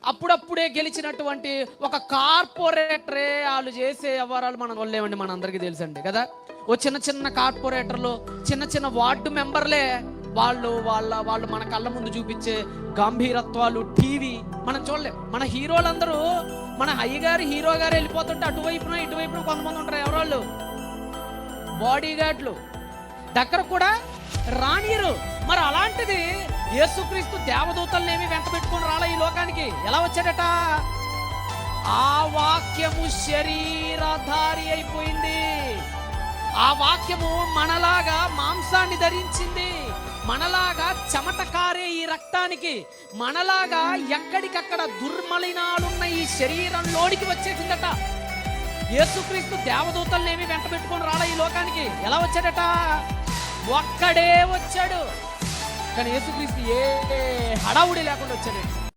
అప్పుడప్పుడే గెలిచినటువంటి ఒక కార్పొరేటరే వాళ్ళు చేసే వ్యవహారాలు మనం వల్లేమండి, మన అందరికీ తెలుసండి కదా. ఓ చిన్న చిన్న కార్పొరేటర్లు, చిన్న చిన్న వార్డు మెంబర్లే వాళ్ళు మన కళ్ళ ముందు చూపించే గంభీరత్వాలు టీవీ మనం చూడలేం. మన హీరోలందరూ, మన అయ్యగారు హీరో గారు వెళ్ళిపోతుంటే అటువైపున ఇటువైపున కొంతమంది ఉంటారు, ఎవరోళ్ళు బాడీ గార్డ్లు, దగ్గర కూడా రానియరు. మరి అలాంటిది యేసుక్రీస్తు దేవదూతల్ని ఏమి వెంట పెట్టుకొని రాలా ఈ లోకానికి. ఎలా వచ్చాడట? ఆ వాక్యము శరీరధారి అయిపోయింది. ఆ వాక్యము మనలాగా మాంసాన్ని ధరించింది, మనలాగా చెమట కారే ఈ రక్తానికి, మనలాగా ఎక్కడికక్కడ దుర్మలినాలున్న ఈ శరీరంలోనికి వచ్చేసిందట. యేసుక్రీస్తు దేవదూతల్ని ఏమి వెంట పెట్టుకొని రాలా ఈ లోకానికి. ఎలా వచ్చాడట? ఒక్కడే వచ్చాడు. కానీ యేసుక్రీస్తు ఏ హడావుడి లేకుండా వచ్చాడు.